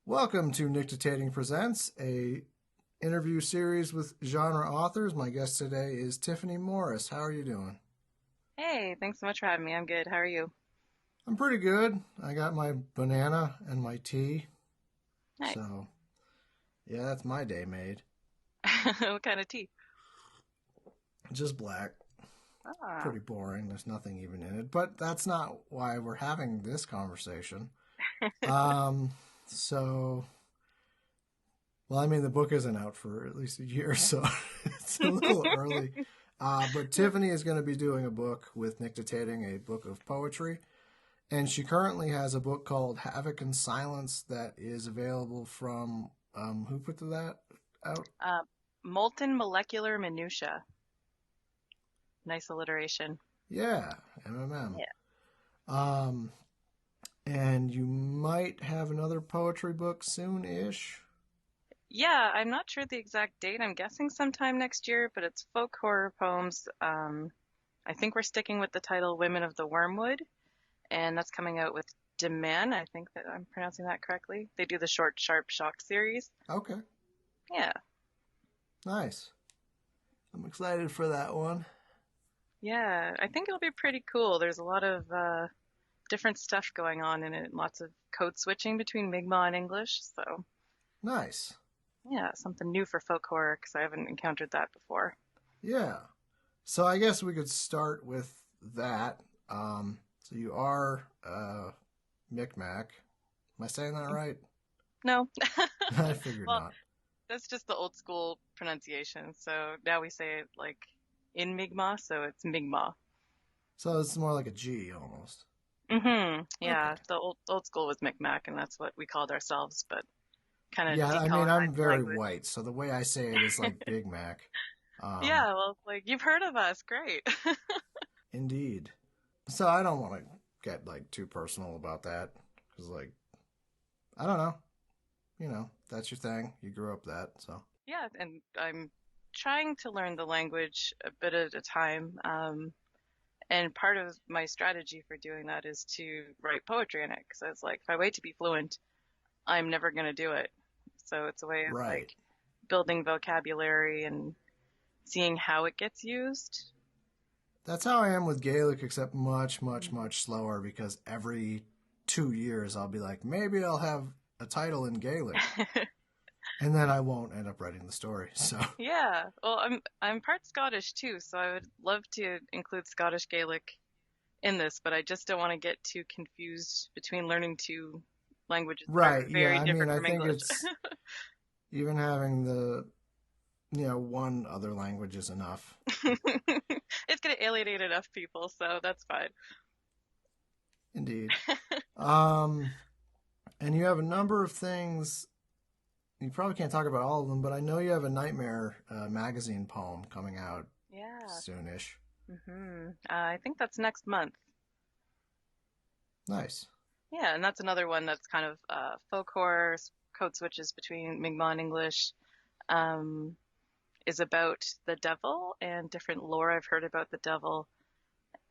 Welcome to NICTITATIng Presents, a interview series with genre authors. My guest today is Tiffany Morris. How are you doing? Hey, thanks so much for having me. I'm good. How are you? I'm pretty good. I got my banana and my tea. Nice. So, yeah, that's my day made. What kind of tea? Just black. Ah, Pretty boring. There's nothing even in it. But that's not why we're having this conversation. Um, so, well, I mean, the book isn't out for at least a year, so it's a little early. But Tiffany is going to be doing a book with NICTITATIng, a book of poetry. And she currently has a book called Havoc and Silence that is available from, who put that out? uh, molten molecular minutia. Nice alliteration. Yeah, MMM. Yeah. Um, and you might have another poetry book soon-ish. Yeah, I'm not sure the exact date. I'm guessing sometime next year, but it's folk horror poems. I think we're sticking with the title Women of the Wormwood, and that's coming out with Demen. I think that I'm pronouncing that correctly. They do the short, sharp shock series. Okay, Yeah. nice. I'm excited for that one. Yeah, I think it'll be pretty cool. There's a lot of different stuff going on in it, lots of code switching between Mi'kmaq and English. So, Nice. yeah, something new for folk horror because I haven't encountered that before. Yeah. So I guess we could start with that. So you are Micmac. Am I saying that right? No, I figured well, not. that's just the old school pronunciation. So now we say it like in Mi'kmaq, so it's Mi'kmaq. So it's more like a G almost. Yeah, Okay. the old school was Micmac, and that's what we called ourselves, but kind of Yeah, I mean, I'm decolonized the very language. white, so the way I say it is like Big Mac. Um, Yeah, well, like you've heard of us, great. Indeed. So I don't want to get like too personal about that because, like, I don't know. That's your thing. You grew up that, so. Yeah, and I'm trying to learn the language a bit at a time. And part of my strategy for doing that is to write poetry in it. Because I was like, if I wait to be fluent, I'm never going to do it. So it's a way of like Right. building vocabulary and seeing how it gets used. That's how I am with Gaelic, except much, much, much slower because every 2 years I'll be like, maybe I'll have a title in Gaelic. And then I won't end up writing the story. So, Yeah, well, I'm part Scottish too, so I would love to include Scottish Gaelic in this, but I just don't want to get too confused between learning two languages that are right. Yeah. very I mean, different I from think English. it's even having one other language is enough. It's gonna alienate enough people, so that's fine. Indeed. Um, and you have a number of things. You probably can't talk about all of them, but I know you have a Nightmare magazine poem coming out Yeah. soonish. I think that's next month. Nice. Yeah, and that's another one that's kind of folk horror, code switches between Mi'kmaq and English, um, is about the devil and different lore I've heard about the devil,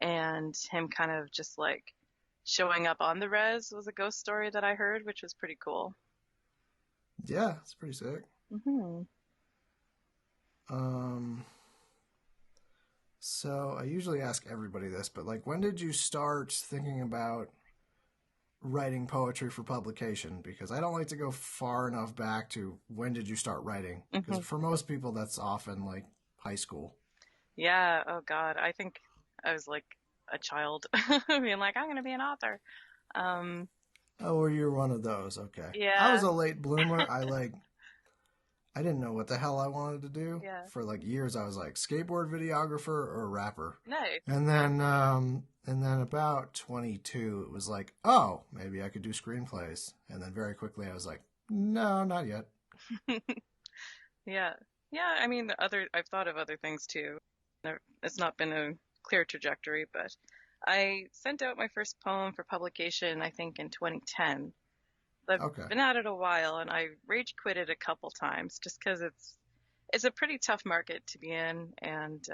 and him kind of just like showing up on the res was a ghost story that I heard, which was pretty cool. Yeah, it's pretty sick. hmm Um, so I usually ask everybody this, but like, when did you start thinking about writing poetry for publication? Because I don't like to go far enough back to when did you start writing? Because hmm for most people, that's often like high school. Yeah, oh God, I think I was like a child being like, I'm gonna be an author. Um, Oh, well, you're one of those. Okay. I was yeah, a late bloomer. I didn't know what the hell I wanted to do. yeah, For like years, I was like skateboard videographer or rapper. nice. And then about 22, it was like, oh, maybe I could do screenplays. And then very quickly, I was like, no, not yet. Yeah. Yeah, I mean, I've thought of other things too. It's not been a clear trajectory, but I sent out my first poem for publication, I think, in 2010. I've Okay. been at it a while, and I rage quit it a couple times just because it's a pretty tough market to be in, and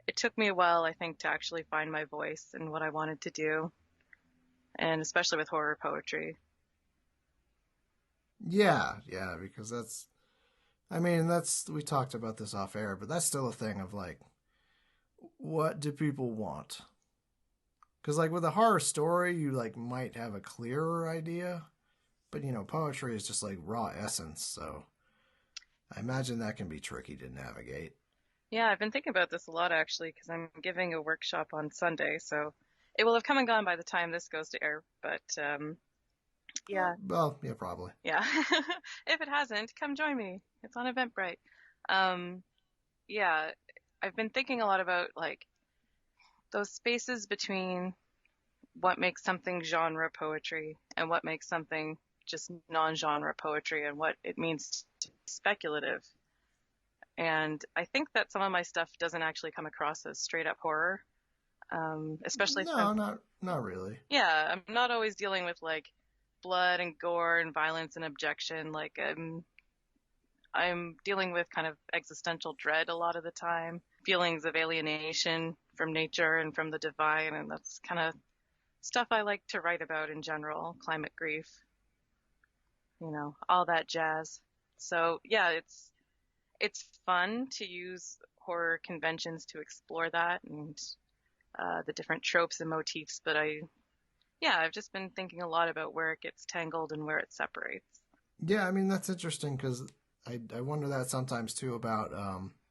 it took me a while, I think, to actually find my voice and what I wanted to do, and especially with horror poetry. Yeah, because we talked about this off air, but that's still a thing of like, what do people want? Because like with a horror story, you like might have a clearer idea, but poetry is just like raw essence, so I imagine that can be tricky to navigate. Yeah, I've been thinking about this a lot actually, because I'm giving a workshop on Sunday, so it will have come and gone by the time this goes to air. But yeah, Well, yeah, probably. yeah. If it hasn't, come join me. It's on Eventbrite. Um, yeah, I've been thinking a lot about like those spaces between what makes something genre poetry and what makes something just non-genre poetry and what it means to be speculative. And I think that some of my stuff doesn't actually come across as straight up horror, especially if No, not really. yeah, I'm not always dealing with like blood and gore and violence and objection. Like I'm dealing with kind of existential dread a lot of the time, feelings of alienation from nature and from the divine, and that's kind of stuff I like to write about in general, climate grief, all that jazz. So yeah, it's fun to use horror conventions to explore that and the different tropes and motifs, but I've just been thinking a lot about where it gets tangled and where it separates. Yeah, I mean that's interesting because I wonder that sometimes too about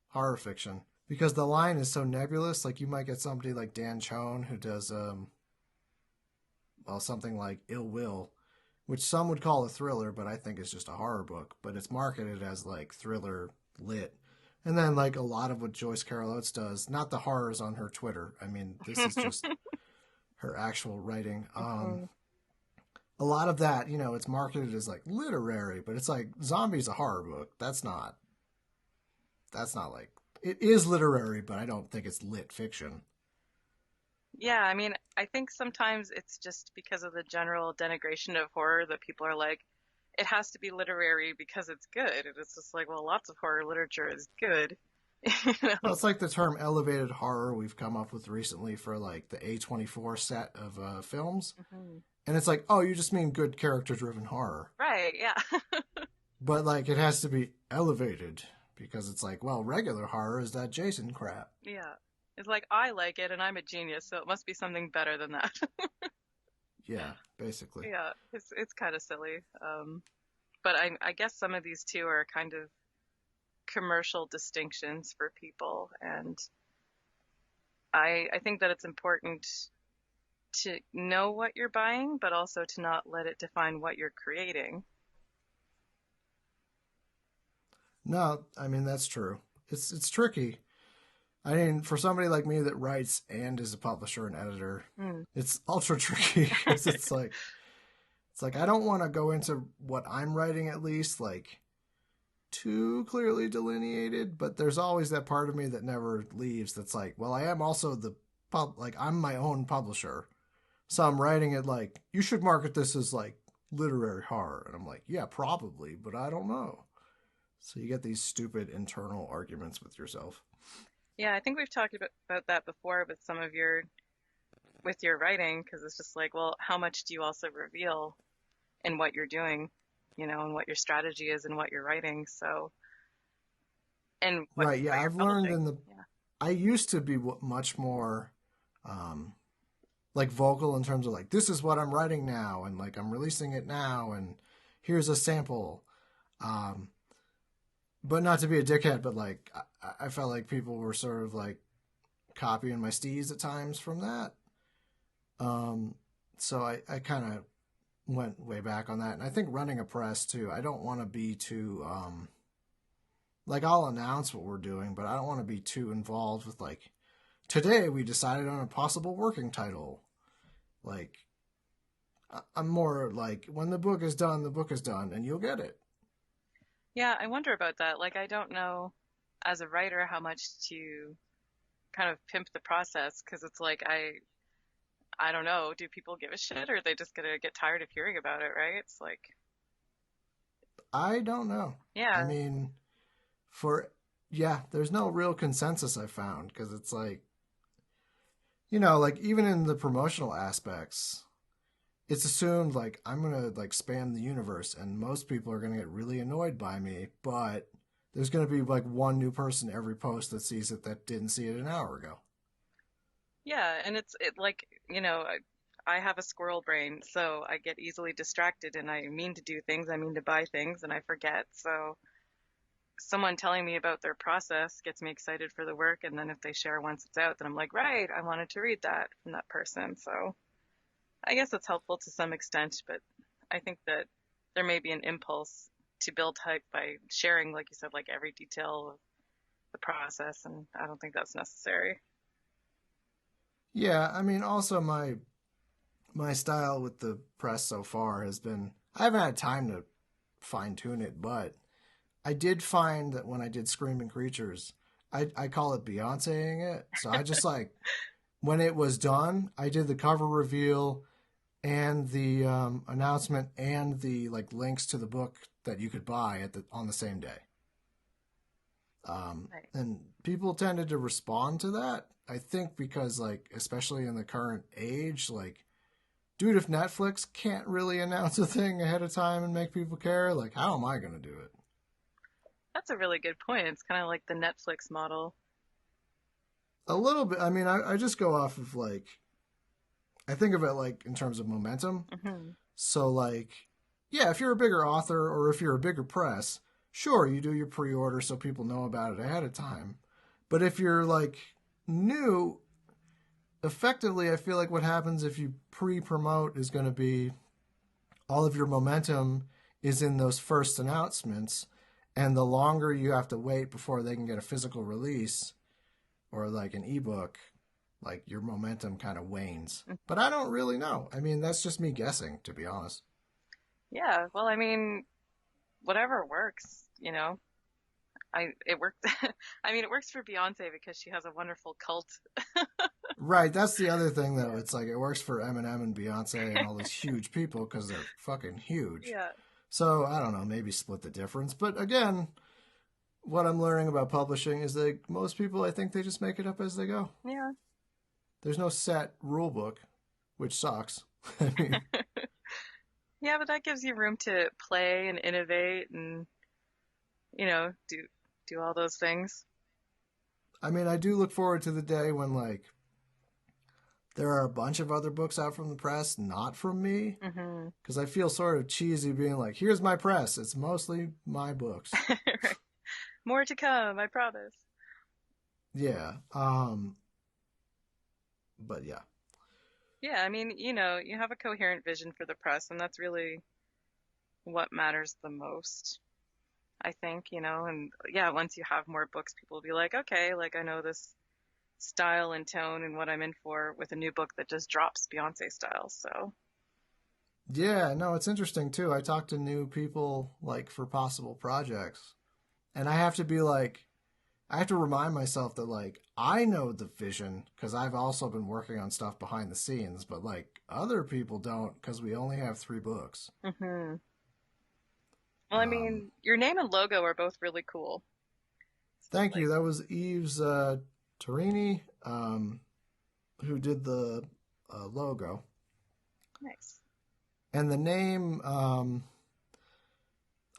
horror fiction because the line is so nebulous. Like you might get somebody like Dan Choen who does something like Ill Will, which some would call a thriller, but I think it's just a horror book. But it's marketed as like thriller lit. And then like a lot of what Joyce Carol Oates does, not the horrors on her Twitter. I mean, this is just her actual writing. A lot of that, it's marketed as like literary, but it's like Zombie's a horror book. That's not like it is literary, but I don't think it's lit fiction. Yeah, I mean, I think sometimes it's just because of the general denigration of horror that people are like, it has to be literary because it's good. And it's just like, well, lots of horror literature is good. You Well, know? it's like the term elevated horror we've come up with recently for like the A24 set of films. Mhm. And it's like, oh, you just mean good character driven horror. Right, yeah. But like it has to be elevated because it's like, well, regular horror is that Jason crap. Yeah. It's like I like it and I'm a genius, so it must be something better than that. Yeah, basically. Yeah, it's kind of silly. But I guess some of these two are kind of commercial distinctions for people, and I think that it's important to know what you're buying, but also to not let it define what you're creating. No, I mean that's true. It's tricky. I mean, for somebody like me that writes and is a publisher and editor, Hmm. it's ultra tricky because it's like I don't want to go into what I'm writing at least like too clearly delineated, but there's always that part of me that never leaves. That's like, well, I am also like I'm my own publisher, so I'm writing it like you should market this as like literary horror, and I'm like, yeah, probably, but I don't know. So you get these stupid internal arguments with yourself. Yeah, I think we've talked about that before with some of with your writing, because it's just like, well, how much do you also reveal in what you're doing, and what your strategy is and what you're writing, so, and Right? what Yeah, you're I've learned publishing. Yeah. I used to be much more um, like vocal in terms of like this is what I'm writing now and like I'm releasing it now and here's a sample. Um, but not to be a dickhead, but like I felt like people were sort of like copying my steez at times from that. Um, so I kind of went way back on that, and I think running a press too. I don't want to be too like I'll announce what we're doing, but I don't want to be too involved with like today we decided on a possible working title. Like I'm more like when the book is done, the book is done, and you'll get it. Yeah, I wonder about that. Like, I don't know as a writer how much to kind of pimp the process, because it's like I don't know, do people give a shit, or are they just gonna get tired of hearing about it, right? It's like, I don't know. I yeah, mean, for yeah, there's no real consensus I found because it's like like even in the promotional aspects, it's assumed like I'm gonna like spam the universe, and most people are gonna get really annoyed by me, but there's gonna be like one new person every post that sees it that didn't see it an hour ago. Yeah, and it like, I have a squirrel brain, so I get easily distracted and I mean to do things, I mean to buy things and I forget. So someone telling me about their process gets me excited for the work, and then if they share once it's out, then I'm like, right, I wanted to read that from that person. So I guess it's helpful to some extent, but I think that there may be an impulse to build hype by sharing, like you said, like every detail of the process, and I don't think that's necessary. Yeah, I mean, also my style with the press so far has been I haven't had time to fine tune it, but I did find that when I did Screaming Creatures, I call it Beyonceing it. So I just like when it was done, I did the cover reveal and the announcement and the like links to the book that you could buy at the on the same day. Right. And people tended to respond to that. I think because like especially in the current age, like dude, if Netflix can't really announce a thing ahead of time and make people care, like how am I going to do it? That's a really good point. It's kind of like the Netflix model. A little bit. I mean, I just go off of like I think of it like in terms of momentum. Hmm. So like, yeah, if you're a bigger author or if you're a bigger press, sure, you do your pre-order so people know about it ahead of time. But if you're like new, effectively, I feel like what happens if you pre-promote is going to be all of your momentum is in those first announcements, and the longer you have to wait before they can get a physical release or like an ebook, like your momentum kind of wanes. But I don't really know. I mean, that's just me guessing, to be honest. Yeah, well, I mean, whatever works. I it worked. I mean, it works for Beyonce because she has a wonderful cult. Right, that's the other thing though. It's like it works for Eminem and Beyonce and all these huge people because they're fucking huge. Yeah, So I don't know, maybe split the difference. But again, what I'm learning about publishing is that most people, I think they just make it up as they go. yeah. There's no set rule book, which sucks. I mean, Yeah, but that gives you room to play and innovate and, do all those things. I do look forward to the day when like there are a bunch of other books out from the press, not from me, Hmm. because I feel sort of cheesy being like, "Here's my press. It's mostly my books." Right. More to come, I promise. Yeah. But yeah. Yeah, I mean, you have a coherent vision for the press, and that's really what matters the most, I think, and yeah, once you have more books, people will be like, okay, like I know this style and tone and what I'm in for with a new book that just drops Beyonce style. So, Yeah, no, it's interesting too. I talk to new people like for possible projects, and I have to be like, I have to remind myself that like I know the vision because I've also been working on stuff behind the scenes, but like other people don't because we only have 3 books. hmm. Well, I Um, mean, your name and logo are both really cool. So Thank like, you. That was Eve's Torini, who did the logo, nice. and the name.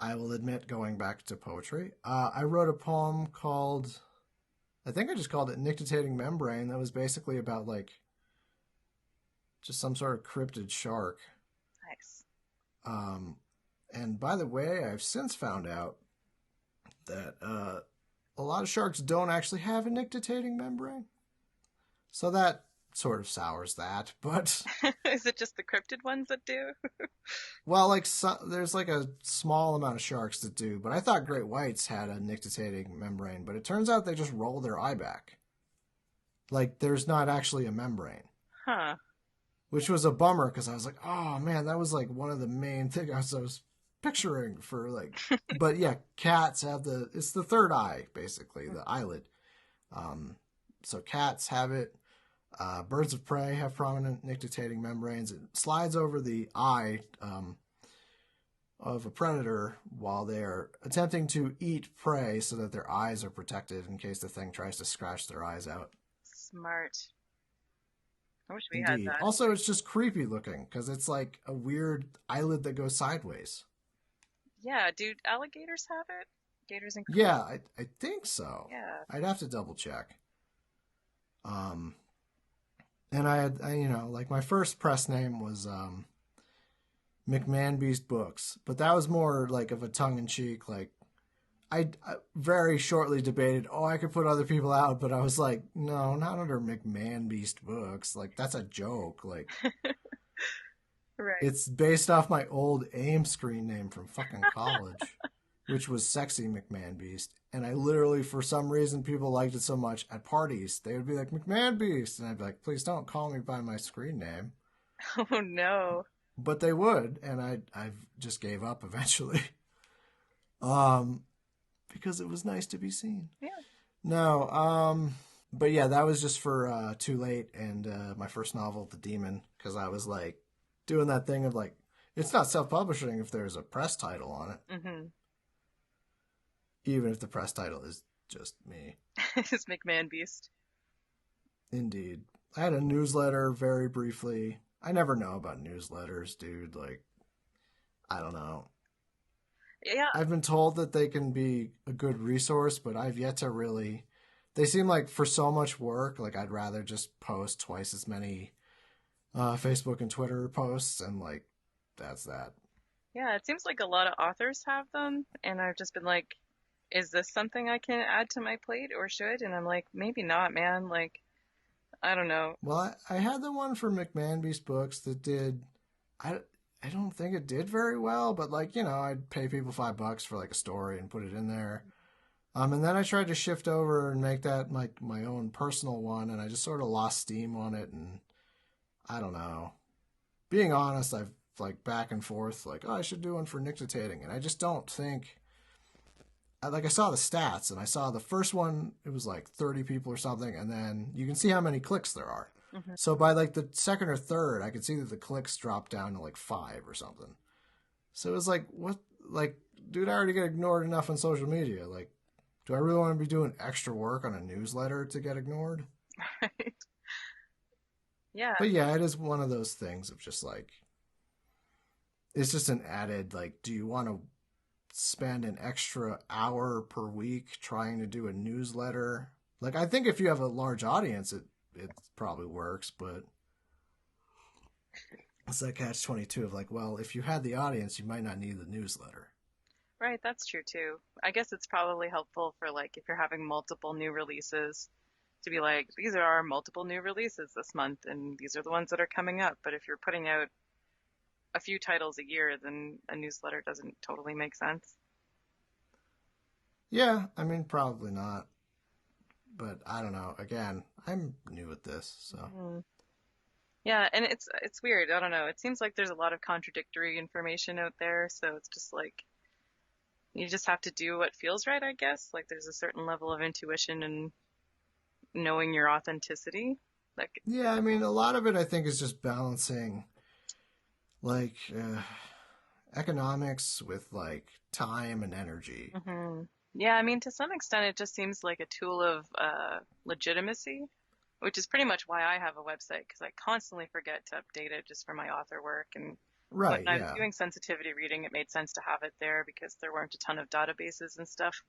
I will admit, going back to poetry, I wrote a poem called. I think I just called it "Nictitating Membrane." That was basically about like just some sort of cryptid shark. Nice. Um, and by the way, I've since found out that a lot of sharks don't actually have a nictitating membrane. So that sort of sours that. But, Is it just the cryptid ones that do? well, like there's like a small amount of sharks that do. But I thought great whites had a nictitating membrane. But it turns out they just roll their eye back. Like there's not actually a membrane. Huh. Which was a bummer because I was like, oh man, that was like one of the main things I was picturing for like. But yeah, cats have it's the third eye basically, the eyelid. Um, so cats have it. Birds of prey have prominent nictitating membranes. It slides over the eye of a predator while they're attempting to eat prey so that their eyes are protected in case the thing tries to scratch their eyes out. Smart. I wish we had Indeed. that. Also, it's just creepy looking because it's like a weird eyelid that goes sideways. Yeah, do alligators have it? Gators and Yeah, crocodiles? I think so. Yeah. I'd have to double check. Um, and I had, like my first press name was McMahon Beast Books, but that was more like of a tongue in cheek. Like I very shortly debated, oh, I could put other people out, but I was like, no, not under McMahon Beast Books. Like that's a joke. Like Right. it's based off my old AIM screen name from fucking college, which was Sexy McMahon Beast. And I literally, for some reason, people liked it so much at parties. They would be like, McMahon Beast. And I'd be like, please don't call me by my screen name. Oh no. But they would. And I just gave up eventually. Um, because it was nice to be seen. Yeah. No, but yeah, that was just for Too Late and my first novel, The Demon, because I was like doing that thing of like, it's not self-publishing if there's a press title on it, Mm-hmm. even if the press title is just me. It's McMahon Beast. Indeed. I had a newsletter very briefly. I never know about newsletters, dude. Like, I don't know. Yeah. I've been told that they can be a good resource, but I've yet to really. They seem like for so much work, like I'd rather just post twice as many Facebook and Twitter posts, and like that's that. Yeah, it seems like a lot of authors have them, and I've just been like, is this something I can add to my plate or should? And I'm like, maybe not, man. Like, I don't know. Well, I had the one for McMahon Beast Books that did. I I don't think it did very well, but like I'd pay people $5 for like a story and put it in there. And then I tried to shift over and make that like my own personal one, and I just sort of lost steam on it, and I don't know. Being honest, I've like back and forth, like, oh, I should do one for NICTITATING, and I just don't think. I saw the stats, and I saw the first one, it was like 30 people or something, and then you can see how many clicks there are. Hmm. So by like the second or third, I could see that the clicks dropped down to like 5 or something. So it was like, what? Like, dude, I already get ignored enough on social media. Like, do I really want to be doing extra work on a newsletter to get ignored? Right? Yeah. But yeah, it is one of those things of just like, it's just an added, like, do you want to spend an extra hour per week trying to do a newsletter? Like, I think if you have a large audience, it probably works, but it's that catch-22 of like, well, if you had the audience, you might not need the newsletter. Right, that's true too. I guess it's probably helpful for like if you're having multiple new releases to be like, these are our multiple new releases this month, and these are the ones that are coming up. But if you're putting out a few titles a year, then a newsletter doesn't totally make sense. Yeah, I mean, probably not. But I don't know. Again, I'm new at this, so. Hmm. Yeah, and it's weird. I don't know. It seems like there's a lot of contradictory information out there, so it's just like you just have to do what feels right, I guess. Like there's a certain level of intuition and knowing your authenticity. Like, Yeah, I mean, a lot of it I think is just balancing like economics with like time and energy. hmm. Yeah, I mean, to some extent, it just seems like a tool of legitimacy, which is pretty much why I have a website because I constantly forget to update it just for my author work. And when Right, I was yeah. doing sensitivity reading, it made sense to have it there because there weren't a ton of databases and stuff.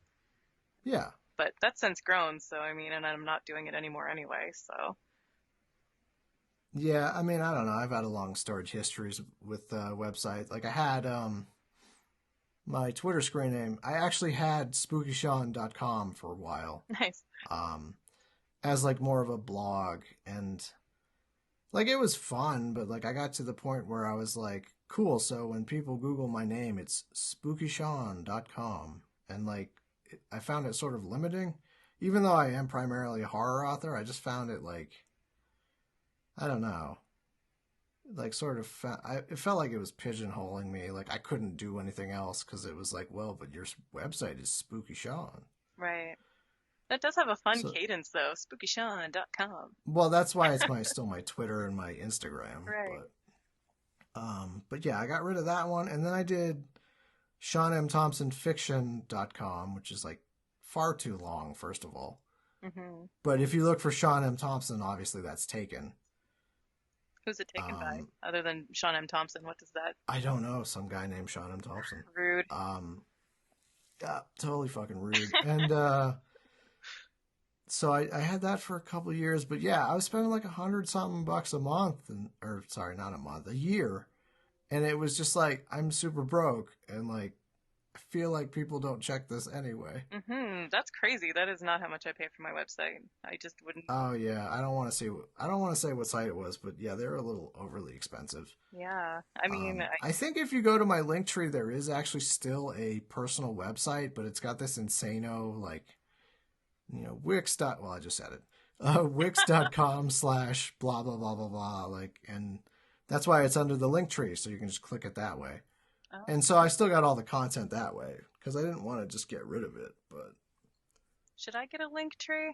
Yeah. But that's since grown, so I mean, and I'm not doing it anymore anyway, so. Yeah, I mean, I don't know. I've had a long storage histories with websites. Like I had my Twitter screen name. I actually had SpookySean.com for a while. Nice. Um as like more of a blog, and like it was fun, but like I got to the point where I was like, cool, so when people Google my name, it's SpookySean.com, and like I found it sort of limiting. Even though I am primarily a horror author, I just found it like, I don't know, like sort of it felt like it was pigeonholing me. Like I couldn't do anything else because it was like, well, but your website is Spooky Sean. Right. That does have a fun So, cadence though, SpookySean.com. well, that's why it's still my Twitter and my Instagram. Right. But yeah, I got rid of that one, and then I did SeanMThompsonFiction.com, which is like far too long, first of all. Hmm. But if you look for Sean M. Thompson, obviously that's taken. Who's it taken by? Um, Other than Sean M. Thompson, what does that? I don't know, some guy named Sean M. Thompson. Rude. Um, yeah, totally fucking rude. And so I had that for a couple of years, but yeah, I was spending like 100 something bucks a month, and or sorry, not a month, a year, and it was just like I'm super broke, and like I feel like people don't check this anyway. That's crazy. That is not how much I pay for my website. I just wouldn't. Oh yeah, I don't want to see. I don't want to say what site it was, but yeah, they're a little overly expensive. Yeah. I mean, I think if you go to my link tree, there is actually still a personal website, but it's got this insano like Wix dot. Well, I just said it. Wix.com/ blah blah blah blah blah. Like, and that's why it's under the link tree, so you can just click it that way. oh, And so I still got all the content that way because I didn't want to just get rid of it. But should I get a link tree?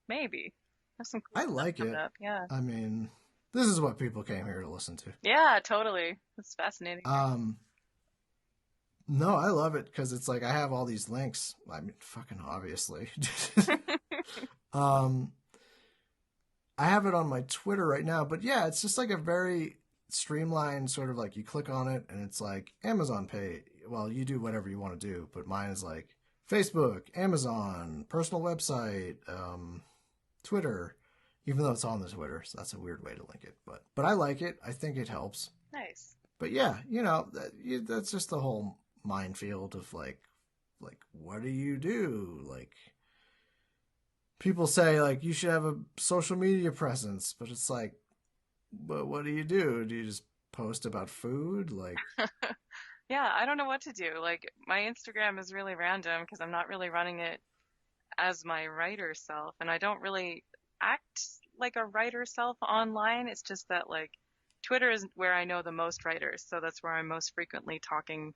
Maybe. There's some cool I stuff like coming it. up. Yeah. I mean, this is what people came here to listen to. Yeah, totally. It's fascinating. Um, no, I love it because it's like I have all these links. I mean, fucking obviously. um, I have it on my Twitter right now, but yeah, it's just like a very streamlined sort of like you click on it and it's like Amazon Pay. Well, you do whatever you want to do, but mine is like Facebook, Amazon, personal website, Twitter, even though it's on the Twitter, so that's a weird way to link it. But I like it. I think it helps. Nice. But yeah, that's just the whole minefield of like what do you do? Like people say like you should have a social media presence, but it's like, but what do you do? Do you just post about food? Like, Yeah, I don't know what to do. Like, my Instagram is really random because I'm not really running it as my writer self, and I don't really act like a writer self online. It's just that, like, Twitter is where I know the most writers, so that's where I'm most frequently talking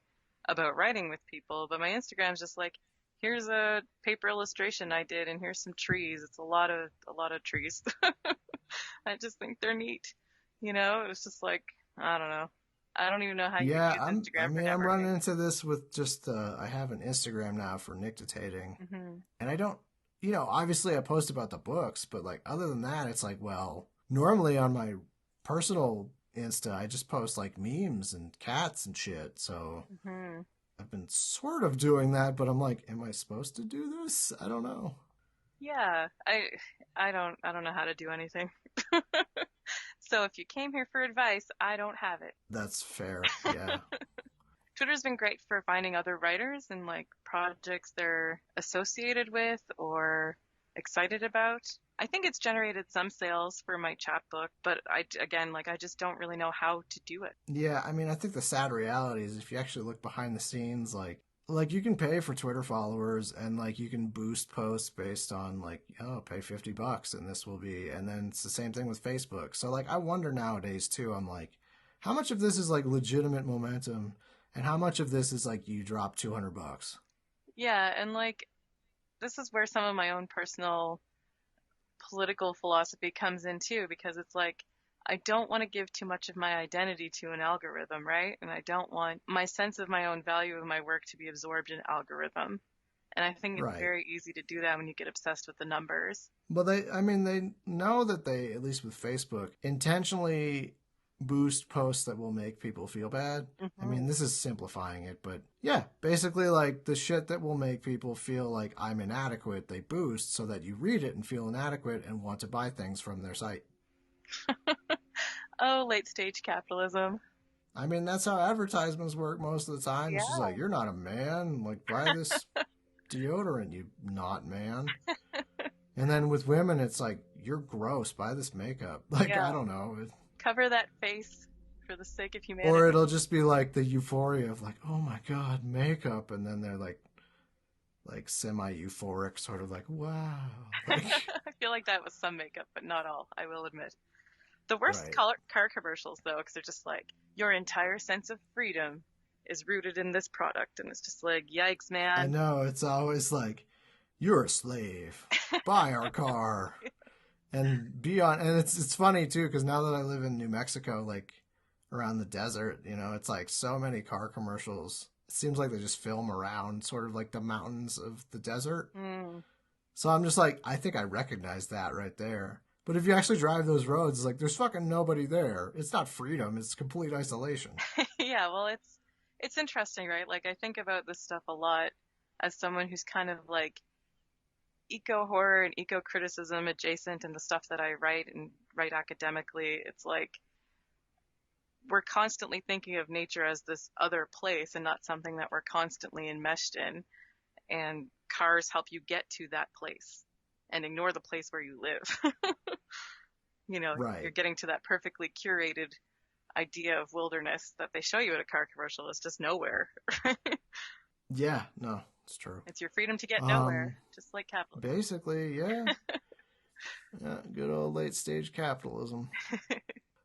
about writing with people. But my Instagram's just like, here's a paper illustration I did, and here's some trees. It's a lot of trees. I just think they're neat. It was just like, I don't know. I don't even know how you yeah, use I Instagram for mean, I'm running networking. into this with just I have an Instagram now for NICTITATIng, hmm and I don't, obviously I post about the books, but like other than that, it's like, well, normally on my personal Insta, I just post like memes and cats and shit. So hmm I've been sort of doing that, but I'm like, am I supposed to do this? I don't know. Yeah, I don't know how to do anything. So if you came here for advice, I don't have it. That's fair. Yeah. Twitter's been great for finding other writers and like projects they're associated with or excited about. I think it's generated some sales for my chapbook, but again, like I just don't really know how to do it. Yeah, I mean, I think the sad reality is if you actually look behind the scenes, like you can pay for Twitter followers and like you can boost posts based on like, oh, pay $50 and this will be, and then it's the same thing with Facebook. So like I wonder nowadays too, I'm like, how much of this is like legitimate momentum and how much of this is like you drop $200? Yeah, and like this is where some of my own personal political philosophy comes in too, because it's like I don't want to give too much of my identity to an algorithm, right? And I don't want my sense of my own value of my work to be absorbed in algorithm. And I think it's Right. very easy to do that when you get obsessed with the numbers. But I mean, they know that they, at least with Facebook, intentionally boost posts that will make people feel bad. I mean, hmm this is simplifying it, but yeah, basically, like the shit that will make people feel like I'm inadequate, they boost so that you read it and feel inadequate and want to buy things from their site. Oh, late stage capitalism. I mean, that's how advertisements work most of the time. It's just Yeah. like, you're not a man. Like, buy this deodorant, you not man. And then with women, it's like, you're gross. Buy this makeup. Like, Yeah. I don't know. Cover that face for the sake of Or humanity. it'll just be like the euphoria of like, oh my god, makeup, and then they're like semi euphoric, sort of like, wow, like I feel like that was some makeup, but not all, I will admit. The worst right. car commercials, though, because they're just like, your entire sense of freedom is rooted in this product. And it's just like, yikes, I man. know it's always like, you're a slave, buy our car, and be on. And it's funny too because now that I live in New Mexico, like around the desert, it's like so many car commercials. It seems like they just film around sort of like the mountains of the desert. Mm, So I'm just like, I think I recognize that right there. But if you actually drive those roads, it's like there's fucking nobody there. It's not freedom, it's complete isolation. Yeah, well, it's interesting, right? Like I think about this stuff a lot as someone who's kind of like eco horror and eco criticism adjacent in the stuff that I write and write academically. It's like we're constantly thinking of nature as this other place and not something that we're constantly enmeshed in. And cars help you get to that place and ignore the place where you live. You know, you're Right. getting to that perfectly curated idea of wilderness that they show you at a car commercial. It's just nowhere. Yeah, no, it's true. It's your freedom to get nowhere, Um, just like capitalism. Basically, yeah. Yeah, good old late stage capitalism.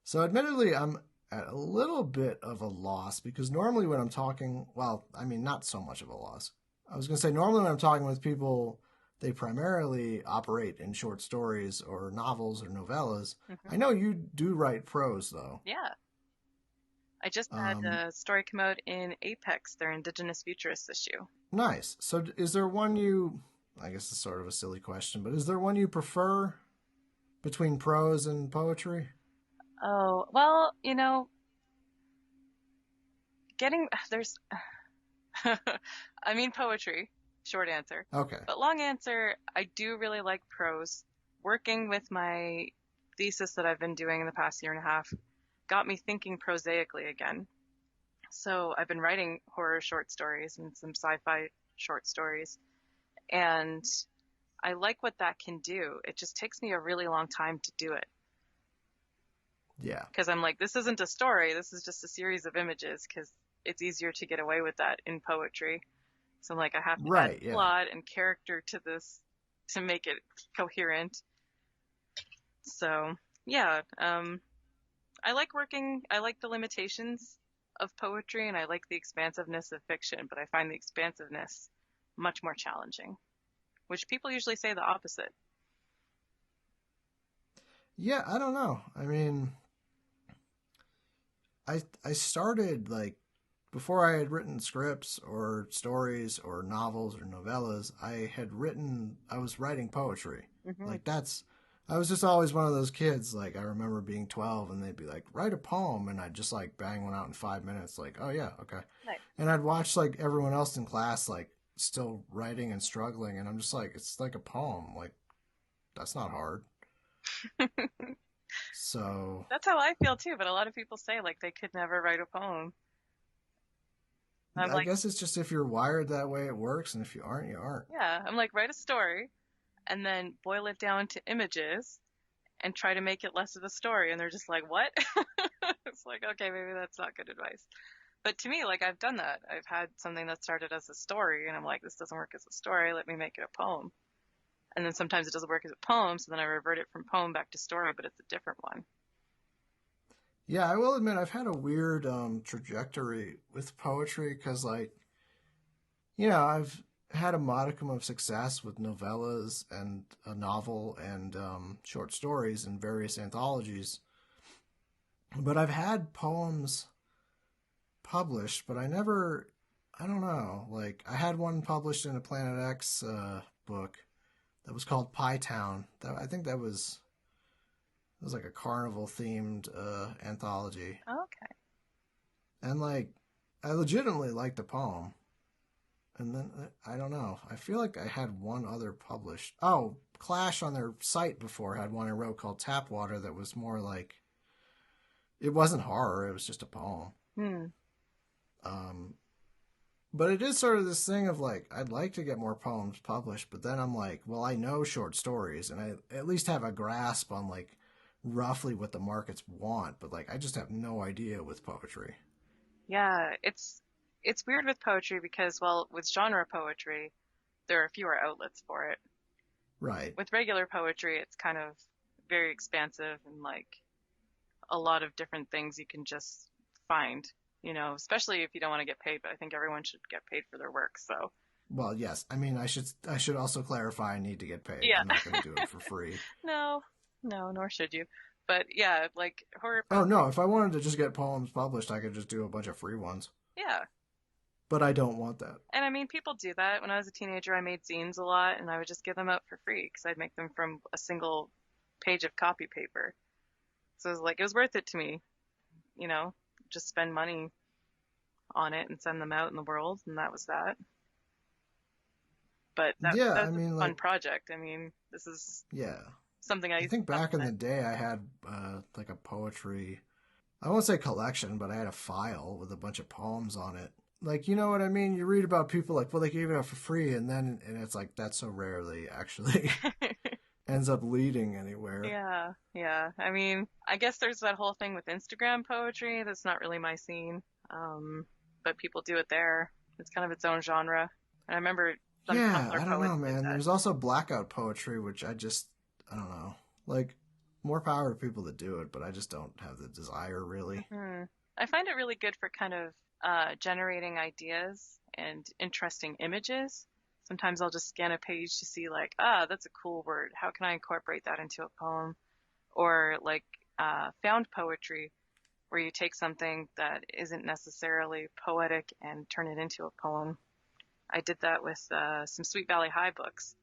So, admittedly, I'm at a little bit of a loss because normally when I'm talking, well, I mean, not so much of a loss. I was going to say, normally when I'm talking with people, they primarily operate in short stories or novels or novellas. Hmm. I know you do write prose, though. Yeah. I just had Um, a story come out in Apex, their Indigenous Futurists issue. nice. So, is there one you, I guess it's sort of a silly question, but is there one you prefer between prose and poetry? Oh, well, there's, I mean poetry, short answer. Okay. But long answer, I do really like prose. Working with my thesis that I've been doing in the past year and a half got me thinking prosaically again. So I've been writing horror short stories and some sci-fi short stories, and I like what that can do. It just takes me a really long time to do it Yeah. because I'm like, this isn't a story, this is just a series of images because it's easier to get away with that in poetry. So I'm like, I have to add Right. Yeah. plot and character to this to make it coherent. So yeah, I like the limitations of poetry and I like the expansiveness of fiction, but I find the expansiveness much more challenging, which people usually say the opposite. Yeah. I don't know. I mean, I started like before I had written scripts or stories or novels or novellas, I was writing poetry. Hmm. Like I was just always one of those kids. Like I remember being 12 and they'd be like, write a poem. And I'd just like bang one out in 5 minutes. Like, oh yeah, okay. Nice. And I'd watch like everyone else in class, like still writing and struggling. And I'm just like, it's like a poem. Like that's not hard. So That's how I feel too, but a lot of people say like they could never write a poem. I'm I like, guess it's just if you're wired that way, it works. And if you aren't, you aren't. yeah, I'm like, write a story and then boil it down to images and try to make it less of a story. And they're just like, what? It's like, okay, maybe that's not good advice. But to me, like, I've done that. I've had something that started as a story, and I'm like, this doesn't work as a story. Let me make it a poem. And then sometimes it doesn't work as a poem, so then I revert it from poem back to story, but it's a different one. Yeah, I will admit I've had a weird trajectory with poetry because, like, I've had a modicum of success with novellas and a novel and short stories in various anthologies. But I've had poems published, but I don't know. Like, I had one published in a Planet X book that was called Pie Town. I think it was like a carnival themed anthology. Okay. And, like, I legitimately liked the poem. And then I don't know. I feel like I had one other published. Oh, Clash on their site before had one I wrote called Tap Water that was more like it wasn't horror. It was just a poem. Hmm. Um, but it is sort of this thing of like I'd like to get more poems published, but then I'm like, well, I know short stories, and I at least have a grasp on like roughly what the markets want. But like I just have no idea with poetry. Yeah, it's weird with poetry because, well, with genre poetry, there are fewer outlets for it. Right. With regular poetry, it's kind of very expansive and like a lot of different things you can just find, especially if you don't want to get paid, but I think everyone should get paid for their work. So, Well, yes. I mean, I should also clarify I need to get paid. yeah. I'm not going to do it for free. No, no, nor should you. But yeah, like horror Oh poetry, no, if I wanted to just get poems published, I could just do a bunch of free ones. yeah. But I don't want that. And I mean, people do that. When I was a teenager, I made zines a lot and I would just give them out for free because I'd make them from a single page of copy paper. So it was like, it was worth it to me, you know, just spend money on it and send them out in the world, and that was that. But Yeah, I that's a mean, fun like, project. I mean, this is yeah. something I I used to think back in the supplement. day I had like a poetry, I won't say collection, but I had a file with a bunch of poems on it. Like, you know what I mean? You read about people like, well, they gave it out for free, and it's like that's so rarely actually ends up leading anywhere. Yeah, yeah. I mean, I guess there's that whole thing with Instagram poetry. That's not really my scene. Um, but people do it there. It's kind of its own genre. And I remember some Yeah, Tumblr I don't poets know, did man. that. There's also blackout poetry, which I don't know. Like, more power to people that do it, but I just don't have the desire really. Hmm. I find it really good for kind of generating ideas and interesting images. Sometimes I'll just scan a page to see like, ah, that's a cool word. How can I incorporate that into a poem? Or like found poetry, where you take something that isn't necessarily poetic and turn it into a poem. I did that with some Sweet Valley High books,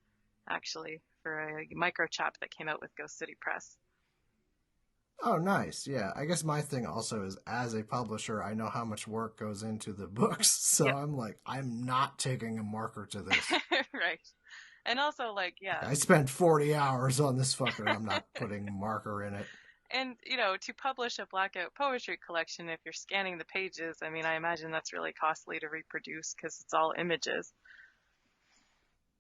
actually, for a micro chap that came out with Ghost City Press. Oh, nice. Yeah, I guess my thing also is as a publisher, I know how much work goes into the books, so Yep. I'm like, I'm not taking a marker to this. Right. And also, like, Like, yeah. I spent 40 hours on this fucker. I'm not putting marker in it. And, you know, to publish a blackout poetry collection, if you're scanning the pages, I mean, I imagine that's really costly to reproduce because it's all images.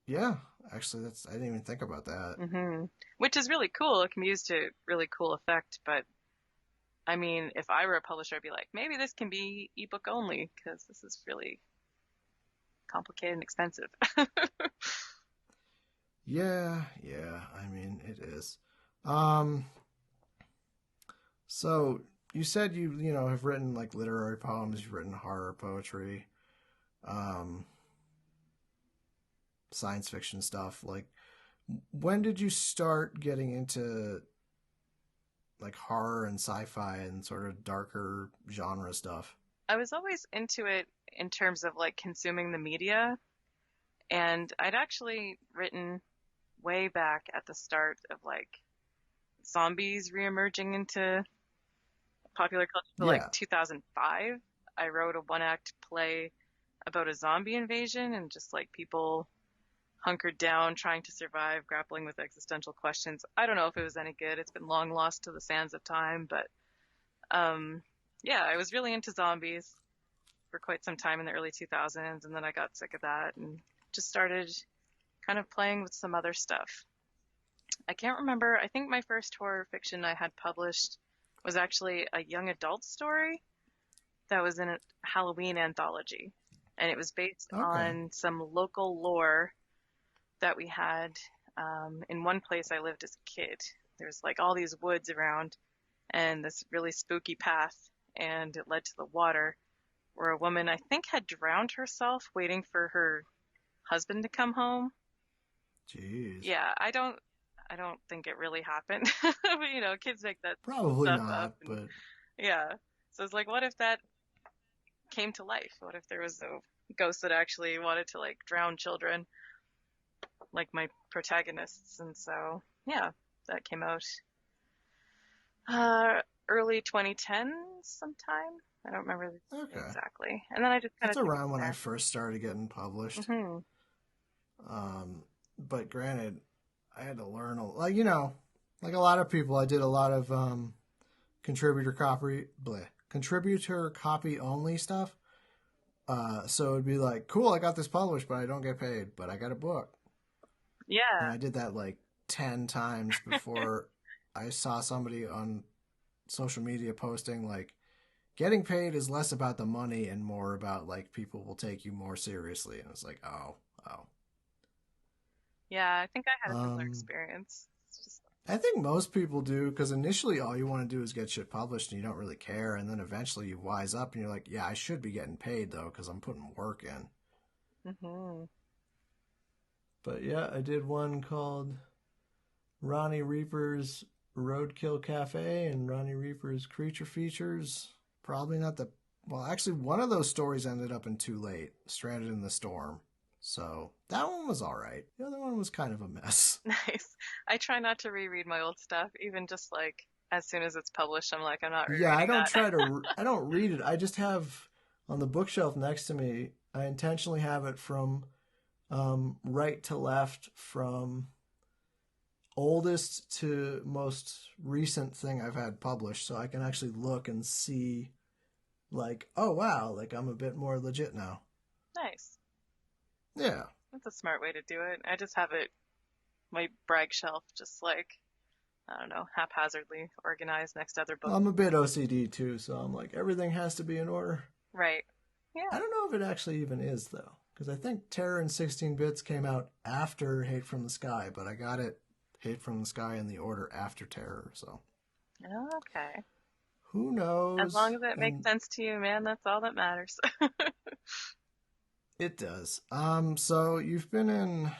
Yeah, actually, I didn't even think about that. Which is really cool. It can be used to really cool effect, but I mean, if I were a publisher, I'd be like, maybe this can be ebook only because this is really complicated and expensive. Yeah, I mean, it is. Um, so you said you know, have written like literary poems, you've written horror poetry, um, science fiction stuff. Like, when did you start getting into like horror and sci-fi and sort of darker genre stuff? I was always into it in terms of like consuming the media, and I'd actually written way back at the start of like zombies reemerging into popular culture, so like Yeah. 2005. I wrote a one act play about a zombie invasion and just like people hunkered down, trying to survive, grappling with existential questions. I don't know if it was any good. It's been long lost to the sands of time, but um, yeah, I was really into zombies for quite some time in the early 2000s, and then I got sick of that and just started kind of playing with some other stuff. I can't remember. I think my first horror fiction I had published was actually a young adult story that was in a Halloween anthology, and it was based Okay. on some local lore that we had in one place I lived as a kid. There's like all these woods around and this really spooky path, and it led to the water where a woman I think had drowned herself waiting for her husband to come home. Jeez. Yeah, I don't think it really happened. But you know, kids make that Probably stuff up not, and but yeah. So it's like what if that came to life? What if there was a ghost that actually wanted to like drown children like my protagonists? And so, yeah, that came out uh early 2010 sometime. I don't remember okay. exactly. And then I just kind That's of took it around from when I there. first started getting published. Mhm. But granted, I had to learn like you know, like a lot of people. I did a lot of contributor copy only stuff. So it'd be like, cool, I got this published, but I don't get paid, but I got a book, and Yeah. I did that like 10 times before I saw somebody on social media posting like getting paid is less about the money and more about like people will take you more seriously, and it's like, oh. Yeah, I think I had a similar Um, experience. It's just I think most people do because initially all you want to do is get shit published and you don't really care, and then eventually you wise up and you're like, yeah, I should be getting paid though because I'm putting work in. mhm. But yeah, I did one called Ronnie Reaper's Roadkill Cafe and Ronnie Reaper's Creature Features. Probably not the well, actually, one of those stories ended up in Too Late, Stranded in the Storm. So that one was all right. The other one was kind of a mess. Nice. I try not to reread my old stuff, even just like as soon as it's published, I'm like, I'm not Yeah, I rereading don't that. try to. I don't read it. I just have on the bookshelf next to me. I intentionally have it from right to left, from oldest to most recent thing I've had published, so I can actually look and see, like, oh wow, like I'm a bit more legit now. Nice. Yeah, That's a smart way to do it. I just have it, my brag shelf, just like, I don't know, haphazardly organized next to other books. I'm a bit OCD too, so I'm like everything has to be in order. Right. I Yeah. don't know if it actually even is though, because I think Terror in 16 Bits came out after Hate from the Sky, but I got it Hate from the Sky in the order after Terror, so Okay. who As long knows? as it makes And sense to you, man, that's all that matters. it does. So you've been in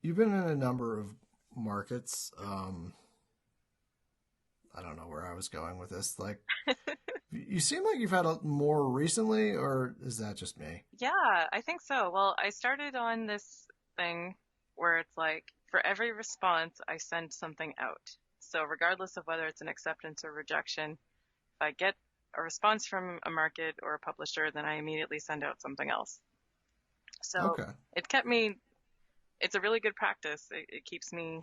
a number of markets. I don't know where I was going with this. Like, you seem like you've had more recently, or is that just me? Yeah, I think so. Well, I started on this thing where it's like for every response, I send something out. So regardless of whether it's an acceptance or rejection, if I get a response from a market or a publisher, then I immediately send out something else. So Okay. it kept me, it's a really good practice. It keeps me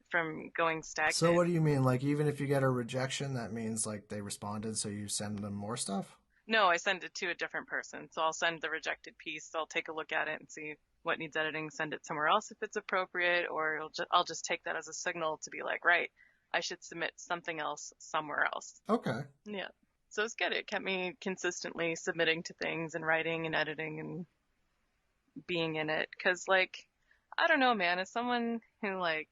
from going So stagnant. what do you mean? Like, even if you get a rejection, that means like they responded, so you send them more stuff? No, I send it to a different person. So I'll send the rejected piece. I'll take a look at it and see what needs editing, send it somewhere else if it's appropriate, or I'll just take that as a signal to be like, right, I should submit something else somewhere else. Okay. Yeah. So it's good. It kept me consistently submitting to things and writing and editing and being in it. 'Cause like, I don't know, man, as someone who like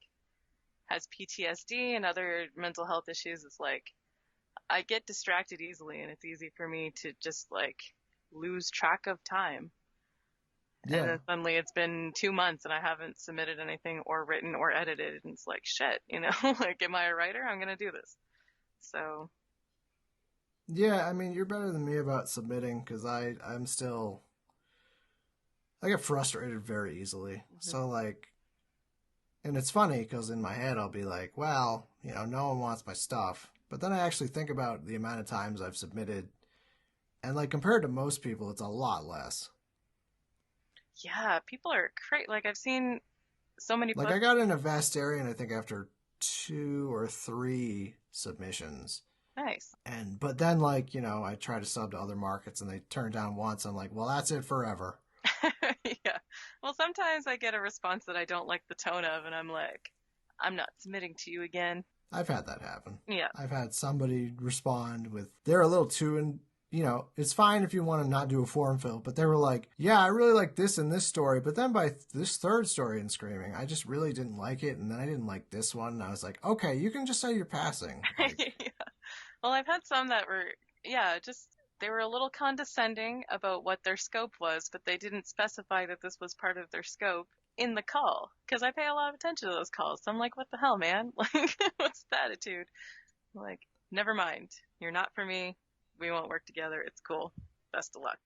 has PTSD and other mental health issues, it's like I get distracted easily and it's easy for me to just like lose track of time. And Yeah. then suddenly it's been 2 months and I haven't submitted anything or written or edited. And it's like, shit, like, am I a writer? I'm going to do this. So, Yeah, I mean, you're better than me about submitting because I'm still I get frustrated very easily. mhm. So like, and it's funny because in my head I'll be like, well, no one wants my stuff. But then I actually think about the amount of times I've submitted, and like compared to most people, it's a lot less. Yeah, people are crazy. Like, I've seen so many Like I books. got in a Vastarian, I think after two or three submissions, Nice. and but then like I try to sub to other markets and they turn down once. I'm like, well, that's it forever. Yeah. Well, sometimes I get a response that I don't like the tone of, and I'm like, I'm not submitting to you again. I've had that happen. Yeah. I've had somebody respond with they're a little too in. It's fine if you want to not do a form fill, but they were like, yeah, I really like this and this story, but then by this third story in Screaming, I just really didn't like it, and then I didn't like this one, and I was like, okay, you can just say you're passing. Like, Yeah. Well, I've had some that were, yeah, just they were a little condescending about what their scope was, but they didn't specify that this was part of their scope in the call. Because I pay a lot of attention to those calls. So I'm like, what the hell, man? Like, what's the attitude? Like, never mind. You're not for me. We won't work together. It's cool. Best of luck.